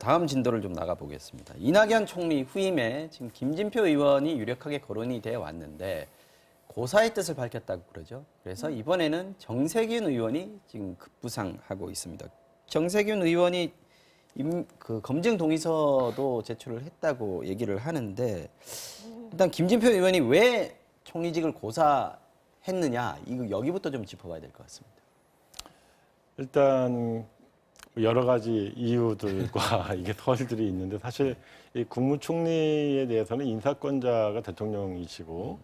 다음 진도를 좀 나가보겠습니다. 이낙연 총리 후임에 지금 김진표 의원이 유력하게 거론이 돼 왔는데 고사의 뜻을 밝혔다고 그러죠. 그래서 이번에는 정세균 의원이 지금 급부상하고 있습니다. 정세균 의원이 그 검증 동의서도 제출을 했다고 얘기를 하는데 일단 김진표 의원이 왜 총리직을 고사했느냐 이거 여기부터 좀 짚어봐야 될 것 같습니다. 일단 여러 가지 이유들과 이게 서술들이 있는데 사실 이 국무총리에 대해서는 인사권자가 대통령이시고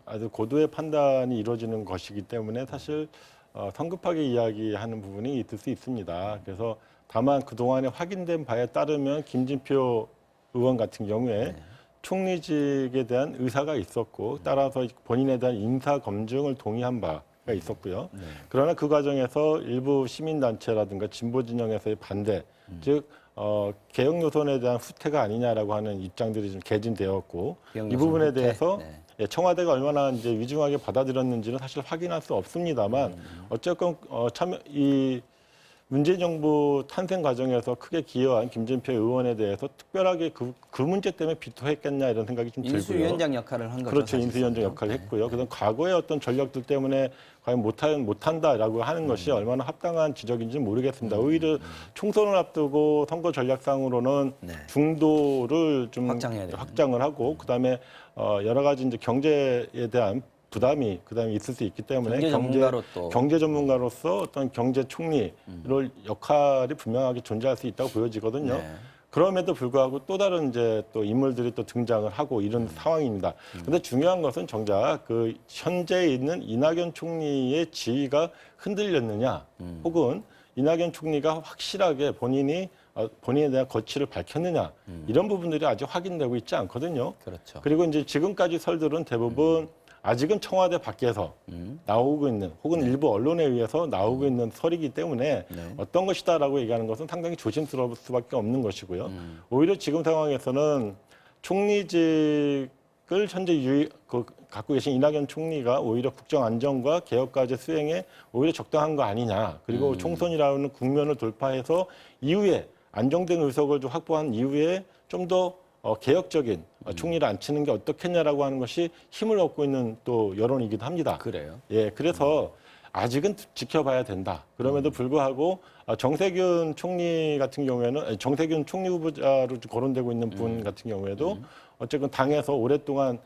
아주 고도의 판단이 이루어지는 것이기 때문에 사실 성급하게 이야기하는 부분이 있을 수 있습니다. 그래서 다만 그동안에 확인된 바에 따르면 김진표 의원 같은 경우에 총리직에 대한 의사가 있었고 따라서 본인에 대한 인사 검증을 동의한 바가 있었고요. 그러나 그 과정에서 일부 시민단체라든가 진보 진영에서의 반대, 즉 개혁 노선에 대한 후퇴가 아니냐라고 하는 입장들이 좀 개진되었고 이 부분에 대해서 청와대가 얼마나 이제 위중하게 받아들였는지는 사실 확인할 수 없습니다만 어쨌건 이 문재인 정부 탄생 과정에서 크게 기여한 김진표 의원에 대해서 특별하게 그 문제 때문에 비토했겠냐 이런 생각이 좀 들고요. 인수위원장 역할을 한 거죠. 그렇죠. 인수위원장 역할을 했고요. 그다음 과거의 어떤 전력들 때문에 과연 못한다라고 하는 것이 얼마나 합당한 지적인지 모르겠습니다. 오히려 총선을 앞두고 선거 전략상으로는 중도를 좀 확장을 하고 그다음에 여러 가지 이제 경제에 대한 부담이 그다음에 있을 수 있기 때문에 경제 전문가로서 어떤 경제 총리를 역할이 분명하게 존재할 수 있다고 보여지거든요. 그럼에도 불구하고 또 다른 이제 또 인물들이 또 등장을 하고 이런 상황입니다. 그런데 중요한 것은 정작 그 현재 있는 이낙연 총리의 지위가 흔들렸느냐, 혹은 이낙연 총리가 확실하게 본인에 대한 거취를 밝혔느냐 이런 부분들이 아직 확인되고 있지 않거든요. 그렇죠. 그리고 이제 지금까지 설들은 대부분 아직은 청와대 밖에서 나오고 있는 혹은 일부 언론에 의해서 나오고 있는 설이기 때문에 어떤 것이다라고 얘기하는 것은 상당히 조심스러울 수밖에 없는 것이고요. 오히려 지금 상황에서는 총리직을 현재 갖고 계신 이낙연 총리가 오히려 국정 안정과 개혁과제 수행에 오히려 적당한 거 아니냐. 그리고 총선이라는 국면을 돌파해서 이후에 안정된 의석을 좀 확보한 이후에 좀 더 개혁적인 총리를 앉히는 게 어떻겠냐라고 하는 것이 힘을 얻고 있는 또 여론이기도 합니다. 그래요? 예, 그래서 아직은 지켜봐야 된다. 그럼에도 불구하고 정세균 총리 같은 경우에는 정세균 총리 후보자로 거론되고 있는 분 같은 경우에도 어쨌든 당에서 오랫동안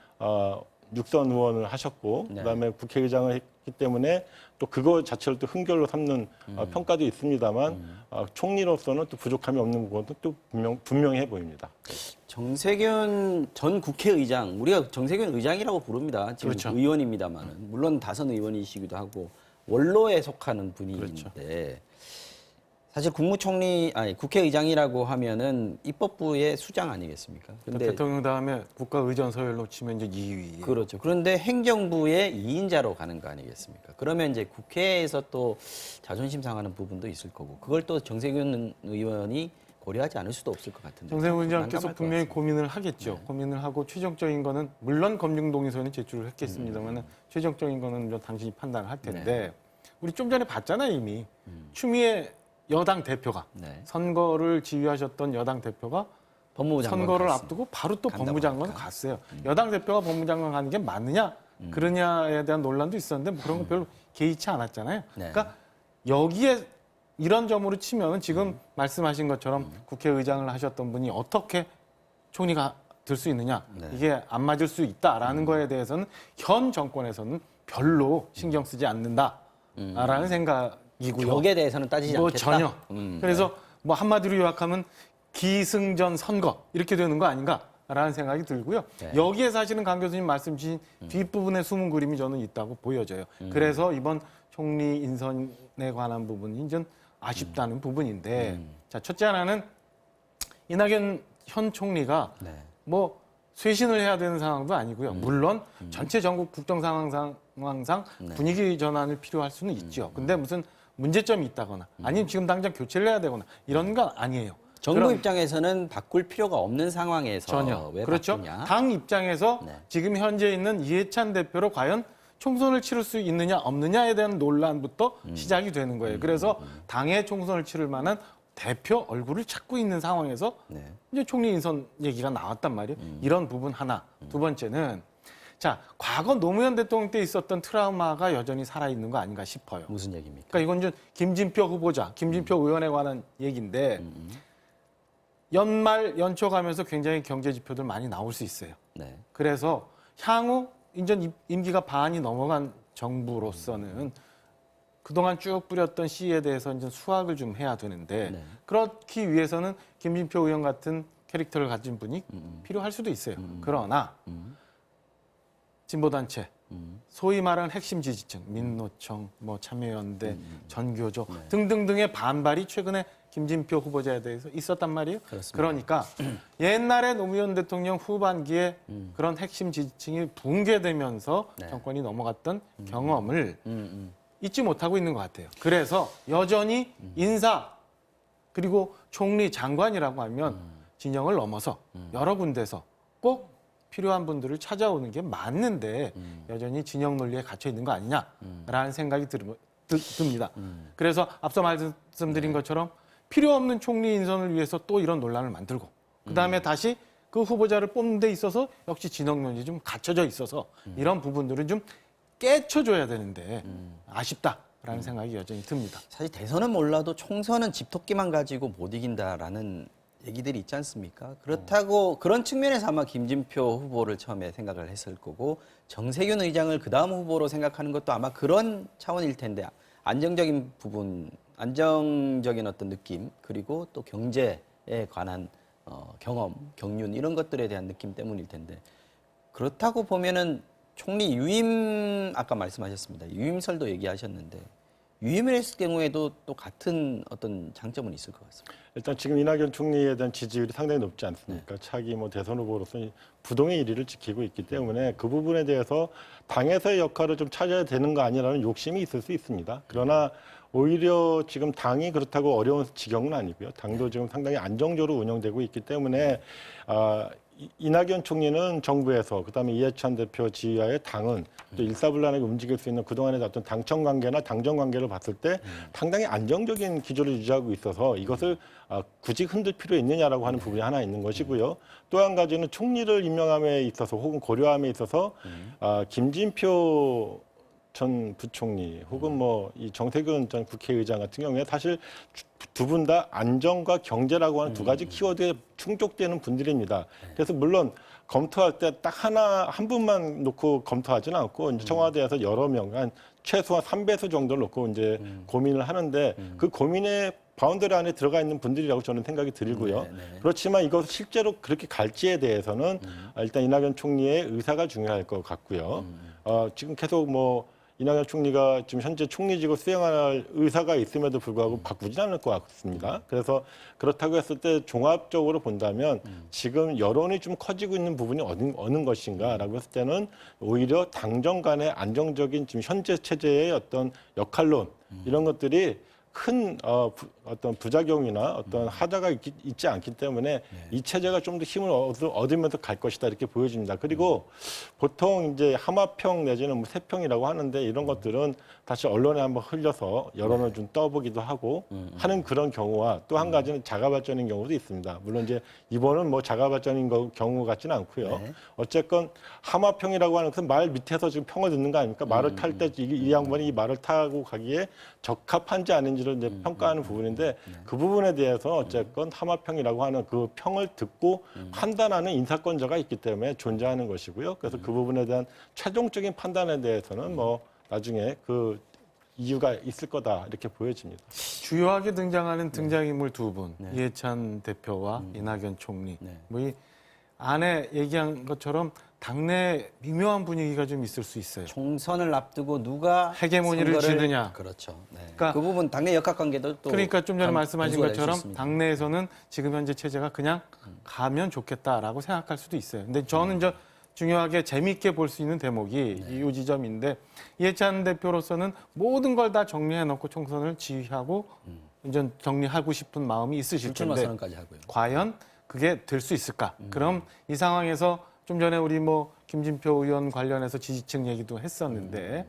육선 의원을 하셨고 그다음에 국회의장을 했기 때문에 또 그거 자체를 또 흠결로 삼는 평가도 있습니다만 총리로서는 또 부족함이 없는 부분도 또 분명해 보입니다. 정세균 전 국회의장, 우리가 정세균 의장이라고 부릅니다. 지금 그렇죠. 의원입니다만은 물론 다선 의원이시기도 하고 원로에 속하는 분인데 그렇죠. 사실 국회의장이라고 하면은 입법부의 수장 아니겠습니까? 근데 대통령 다음에 국가의전 서열로 치면 이제 2위. 그렇죠. 그런데 행정부의 2인자로 가는 거 아니겠습니까? 그러면 이제 국회에서 또 자존심 상하는 부분도 있을 거고 그걸 또 정세균 의원이 고려하지 않을 수도 없을 것 같은데. 정세균 의장께서 분명히 고민을 하겠죠. 고민을 하고 최종적인 거는 물론 검증 동의서는 제출을 했겠습니다만 최종적인 거는 당신이 판단을 할 텐데 우리 좀 전에 봤잖아요 이미 추미애 여당 대표가 선거를 지휘하셨던 여당 대표가 선거를 앞두고 바로 또 법무장관 갔어요. 여당 대표가 법무장관 가는 게 맞느냐 그러냐에 대한 논란도 있었는데 뭐 그런 거 별로 개의치 않았잖아요. 그러니까 여기에 이런 점으로 치면 지금 말씀하신 것처럼 국회의장을 하셨던 분이 어떻게 총리가 될 수 있느냐 이게 안 맞을 수 있다라는 거에 대해서는 현 정권에서는 별로 신경 쓰지 않는다라는 생각이고요. 격에 대해서는 따지지 않겠다. 전혀. 그래서 뭐 한마디로 요약하면 기승전 선거 이렇게 되는 거 아닌가라는 생각이 들고요. 여기에 사실은 강 교수님 말씀 주신 뒷부분에 숨은 그림이 저는 있다고 보여져요. 그래서 이번 총리 인선에 관한 부분이 좀 아쉽다는 부분인데 자, 첫째 하나는 이낙연 현 총리가 뭐 쇄신을 해야 되는 상황도 아니고요. 물론 전체 전국 국정 상황상 분위기 전환을 필요할 수는 있죠. 근데 무슨 문제점이 있다거나 아니면 지금 당장 교체를 해야 되거나 이런 건 아니에요. 정부 입장에서는 바꿀 필요가 없는 상황에서 전혀. 왜 그렇죠. 바꾸냐? 당 입장에서 지금 현재 있는 이해찬 대표로 과연 총선을 치를 수 있느냐 없느냐에 대한 논란부터 시작이 되는 거예요. 그래서 당의 총선을 치를 만한 대표 얼굴을 찾고 있는 상황에서 네. 이제 총리 인선 얘기가 나왔단 말이에요. 이런 부분 하나. 두 번째는 자, 과거 노무현 대통령 때 있었던 트라우마가 여전히 살아있는 거 아닌가 싶어요. 무슨 얘기입니까? 그러니까 이건 좀 김진표 후보자, 김진표 의원에 관한 얘기인데 연말 연초 가면서 굉장히 경제 지표들 많이 나올 수 있어요. 네. 그래서 향후 인전 임기가 반이 넘어간 정부로서는 그동안 쭉 뿌렸던 씨에 대해서 이제 수확을 좀 해야 되는데 네. 그렇기 위해서는 김진표 의원 같은 캐릭터를 가진 분이 필요할 수도 있어요. 그러나 진보단체, 소위 말하는 핵심 지지층, 민노총, 뭐 참여연대, 전교조 등등등의 반발이 최근에 김진표 후보자에 대해서 있었단 말이에요. 그렇습니다. 그러니까 옛날에 노무현 대통령 후반기에 그런 핵심 지지층이 붕괴되면서 네. 정권이 넘어갔던 경험을 잊지 못하고 있는 것 같아요. 그래서 여전히 인사 그리고 총리 장관이라고 하면 진영을 넘어서 여러 군데서 꼭 필요한 분들을 찾아오는 게 맞는데 여전히 진영 논리에 갇혀 있는 거 아니냐라는 생각이 듭니다. 그래서 앞서 말씀드린 것처럼 필요 없는 총리 인선을 위해서 또 이런 논란을 만들고 그다음에 다시 그 후보자를 뽑는 데 있어서 역시 진영 논리 좀 갖춰져 있어서 이런 부분들은 좀 깨쳐줘야 되는데 아쉽다라는 생각이 여전히 듭니다. 사실 대선은 몰라도 총선은 집토끼만 가지고 못 이긴다라는 얘기들이 있지 않습니까? 그렇다고 그런 측면에서 아마 김진표 후보를 처음에 생각을 했을 거고 정세균 의장을 그 다음 후보로 생각하는 것도 아마 그런 차원일 텐데 안정적인 부분, 안정적인 어떤 느낌 그리고 또 경제에 관한 경험, 경륜 이런 것들에 대한 느낌 때문일 텐데 그렇다고 보면은 총리 유임 아까 말씀하셨습니다. 유임설도 얘기하셨는데 유임을 했을 경우에도 또 같은 어떤 장점은 있을 것 같습니다. 일단 지금 이낙연 총리에 대한 지지율이 상당히 높지 않습니까? 차기 뭐 대선 후보로서 부동의 1위를 지키고 있기 때문에 그 부분에 대해서 당에서의 역할을 좀 찾아야 되는 거 아니라는 욕심이 있을 수 있습니다. 그러나 오히려 지금 당이 그렇다고 어려운 지경은 아니고요. 당도 지금 상당히 안정적으로 운영되고 있기 때문에 이낙연 총리는 정부에서 그다음에 이해찬 대표 지휘하에 당은 또 일사불란하게 움직일 수 있는 그동안의 어떤 당청 관계나 당정 관계를 봤을 때 상당히 안정적인 기조를 유지하고 있어서 이것을 굳이 흔들 필요 있느냐라고 하는 부분이 하나 있는 것이고요. 또 한 가지는 총리를 임명함에 있어서 혹은 고려함에 있어서 김진표 전 부총리 혹은 뭐 이 정세균 전 국회의장 같은 경우에 사실 두 분 다 안정과 경제라고 하는 두 가지 키워드에 충족되는 분들입니다. 그래서 물론 검토할 때 딱 한 분만 놓고 검토하지는 않고 이제 청와대에서 여러 명, 한 최소한 3배수 정도를 놓고 이제 고민을 하는데 그 고민의 바운더리 안에 들어가 있는 분들이라고 저는 생각이 들고요. 그렇지만 이것 실제로 그렇게 갈지에 대해서는 일단 이낙연 총리의 의사가 중요할 것 같고요. 지금 계속 뭐 이낙연 총리가 지금 현재 총리직을 수행할 의사가 있음에도 불구하고 바꾸지 않을 것 같습니다. 그래서 그렇다고 했을 때 종합적으로 본다면 지금 여론이 좀 커지고 있는 부분이 어느 것인가라고 했을 때는 오히려 당정 간의 안정적인 지금 현재 체제의 어떤 역할론 이런 것들이 큰 어떤 부작용이나 어떤 하자가 있지 않기 때문에 이 체제가 좀 더 힘을 얻으면서 갈 것이다 이렇게 보여집니다. 그리고 보통 이제 하마평 내지는 뭐 세평이라고 하는데 이런 것들은 다시 언론에 한번 흘려서 여론을 좀 떠보기도 하고 하는 그런 경우와 또 한 가지는 자가발전인 경우도 있습니다. 물론 이제 이번은 뭐 자가발전인 경우 같지는 않고요. 어쨌건 하마평이라고 하는 것은 말 밑에서 지금 평을 듣는 거 아닙니까? 말을 탈 때 이 양반이 이 말을 타고 가기에 적합한지 아닌지를 이제 평가하는 부분인데 그 부분에 대해서 어쨌건 하마평이라고 하는 그 평을 듣고 판단하는 인사권자가 있기 때문에 존재하는 것이고요. 그래서 그 부분에 대한 최종적인 판단에 대해서는 뭐 나중에 그 이유가 있을 거다 이렇게 보여집니다. 주요하게 등장하는 등장인물 두 분, 이해찬 대표와 이낙연 총리. 뭐 이 안에 얘기한 것처럼 당내 미묘한 분위기가 좀 있을 수 있어요. 총선을 앞두고 누가 헤게모니를 선거를- 지느냐. 그렇죠. 네. 그러니까- 그 부분 당내 역학관계도 또 그러니까 좀 전에 말씀하신 변수가 될수 것처럼 있습니다. 당내에서는 지금 현재 체제가 그냥 가면 좋겠다라고 생각할 수도 있어요. 근데 저는 중요하게 재미있게 볼 수 있는 대목이 이 지점인데 이해찬 대표로서는 모든 걸 다 정리해놓고 총선을 지휘하고 이제 정리하고 싶은 마음이 있으실 출마 텐데 선언까지 하고요. 과연 그게 될 수 있을까? 그럼 이 상황에서 좀 전에 우리 뭐 김진표 의원 관련해서 지지층 얘기도 했었는데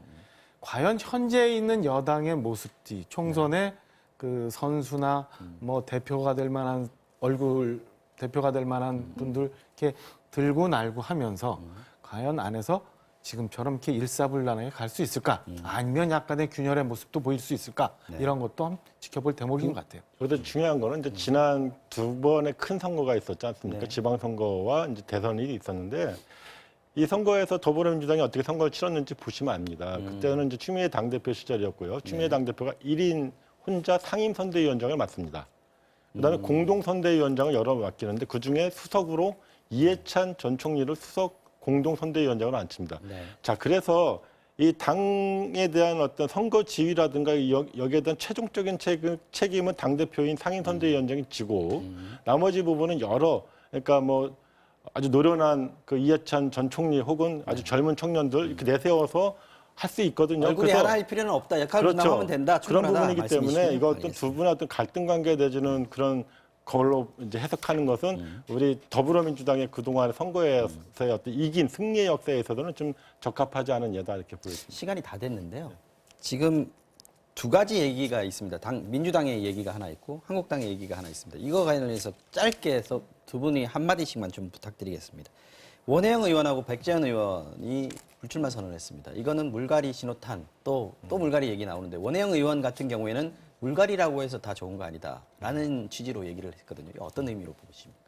과연 현재 있는 여당의 모습뒤 총선의 그 선수나 뭐 대표가 될 만한 대표가 될 만한 분들 이렇게 들고 날고 하면서 과연 안에서 지금처럼 이렇게 일사불란하게 갈 수 있을까? 아니면 약간의 균열의 모습도 보일 수 있을까? 이런 것도 한번 지켜볼 대목인 것 같아요. 여기서 중요한 거는 이제 지난 두 번의 큰 선거가 있었지 않습니까? 네. 지방선거와 이제 대선이 있었는데 이 선거에서 더불어민주당이 어떻게 선거를 치렀는지 보시면 압니다. 그때는 이제 추미애 당대표 시절이었고요. 추미애 당대표가 1인 혼자 상임선대위원장을 맡습니다. 그다음에 공동선대위원장을 여러 번 맡기는데 그중에 수석으로 이해찬 전 총리를 수석 공동선대위원장으로 앉힙니다. 네. 자, 그래서 이 당에 대한 어떤 선거 지휘라든가 여기에 대한 최종적인 책임은 당대표인 상임선대위원장이 지고 나머지 부분은 그러니까 뭐 아주 노련한 그 이해찬 전 총리 혹은 아주 젊은 청년들 이렇게 내세워서 할 수 있거든요. 얼굴이 하나일 필요는 없다. 역할을 분담하면 된다. 그런 충분하다. 부분이기 때문에 말씀이시죠? 이거 어떤 두 분의 어떤 갈등 관계에 대해서는 그런 걸로 이제 해석하는 것은 우리 더불어민주당의 그동안의 선거에서의 어떤 승리의 역사에서는 좀 적합하지 않은 예다 이렇게 보여집니다. 시간이 다 됐는데요. 지금 두 가지 얘기가 있습니다. 민주당의 얘기가 하나 있고 한국당의 얘기가 하나 있습니다. 이거 관련해서 짧게 해서 두 분이 한마디씩만 좀 부탁드리겠습니다. 원혜영 의원하고 백재현 의원이 불출마 선언했습니다. 이거는 물갈이 신호탄, 또 물갈이 얘기 나오는데 원혜영 의원 같은 경우에는 물갈이라고 해서 다 좋은 거 아니다라는 취지로 얘기를 했거든요. 어떤 의미로 보십니까?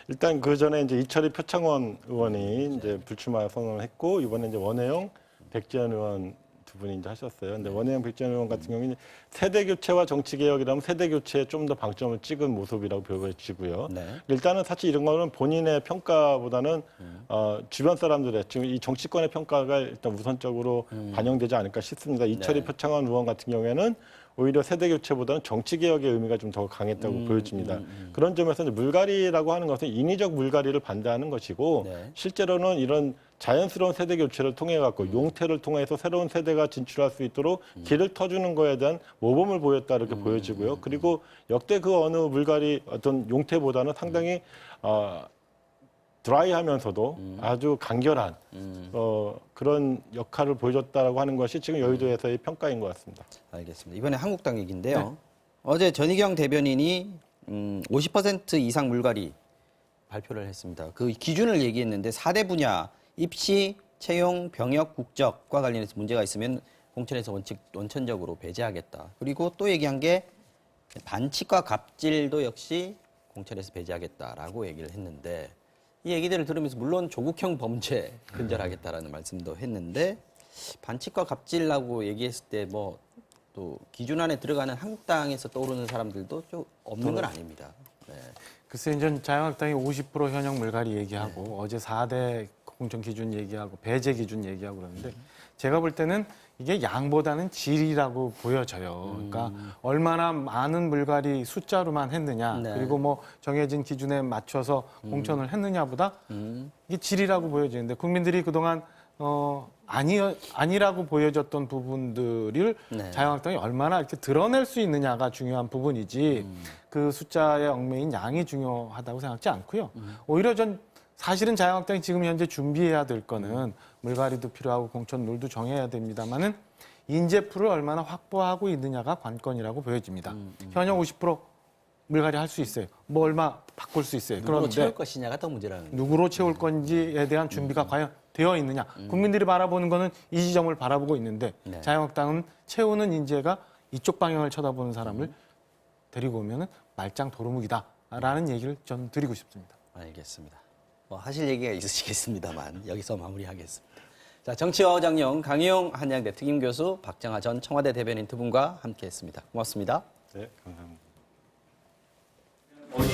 일단 그 전에 이제 이철희 표창원 의원이 이제 불출마 선언을 했고 이번에 이제 원혜영, 백재현 의원 두 분이 이제 하셨어요. 근데 원혜영, 백재현 의원 같은 경우는 세대 교체와 정치 개혁이라면 세대 교체에 좀 더 방점을 찍은 모습이라고 보여지고요. 네. 일단은 사실 이런 거는 본인의 평가보다는 주변 사람들의 지금 이 정치권의 평가가 일단 우선적으로 반영되지 않을까 싶습니다. 이철희 네. 표창원 의원 같은 경우에는 오히려 세대 교체보다는 정치 개혁의 의미가 좀 더 강했다고 보여집니다. 그런 점에서 이제 물갈이라고 하는 것은 인위적 물갈이를 반대하는 것이고 네. 실제로는 이런 자연스러운 세대 교체를 통해 갖고 용태를 통해서 새로운 세대가 진출할 수 있도록 길을 터주는 거에 대한 모범을 보였다 이렇게 보여지고요. 그리고 역대 그 어느 물갈이 어떤 용태보다는 상당히 드라이하면서도 아주 간결한 그런 역할을 보여줬다라고 하는 것이 지금 여의도에서의 평가인 것 같습니다. 알겠습니다. 이번에 한국당 얘기인데요. 어제 전희경 대변인이 50% 이상 물갈이 발표를 했습니다. 그 기준을 얘기했는데 4대 분야, 입시, 채용, 병역, 국적과 관련해서 문제가 있으면 공천에서 원천적으로 배제하겠다. 그리고 또 얘기한 게 반칙과 갑질도 역시 공천에서 배제하겠다라고 얘기를 했는데 이 얘기들을 들으면서 물론 조국형 범죄 근절하겠다라는 말씀도 했는데 반칙과 갑질이라고 얘기했을 때 뭐 또 기준 안에 들어가는 한국당에서 떠오르는 사람들도 좀 없는 건 아닙니다. 네. 글쎄 이제 자유한국당이 50% 현역 물갈이 얘기하고 어제 4대 공천 기준 얘기하고 배제 기준 얘기하고 그러는데 제가 볼 때는 이게 양보다는 질이라고 보여져요. 그러니까 얼마나 많은 물갈이 숫자로만 했느냐 네. 그리고 뭐 정해진 기준에 맞춰서 공천을 했느냐보다 이게 질이라고 보여지는데 국민들이 그동안 아니라고 보여졌던 부분들을 네. 자유한국당이 얼마나 이렇게 드러낼 수 있느냐가 중요한 부분이지 그 숫자의 얽매인 양이 중요하다고 생각지 않고요. 오히려 전 사실은 자유한국당이 지금 현재 준비해야 될 거는 물갈이도 필요하고 공천 룰도 정해야 됩니다만은 인재풀을 얼마나 확보하고 있느냐가 관건이라고 보여집니다. 현역 50% 물갈이 할 수 있어요. 뭐 얼마 바꿀 수 있어요. 누구로 그런데 채울 것이냐가 더 문제라는 거죠. 누구로 채울 건지에 대한 준비가 과연 되어 있느냐. 국민들이 바라보는 거는 이 지점을 바라보고 있는데 네. 자유한국당은 채우는 인재가 이쪽 방향을 쳐다보는 사람을 데리고 오면은 말짱 도루묵이다라는 얘기를 전 드리고 싶습니다. 알겠습니다. 뭐 하실 얘기가 있으시겠습니다만 여기서 마무리하겠습니다. 자, 정치와 어장령 강희용 한양대 특임교수 박정하 전 청와대 대변인 두 분과 함께했습니다. 고맙습니다. 네, 감사합니다.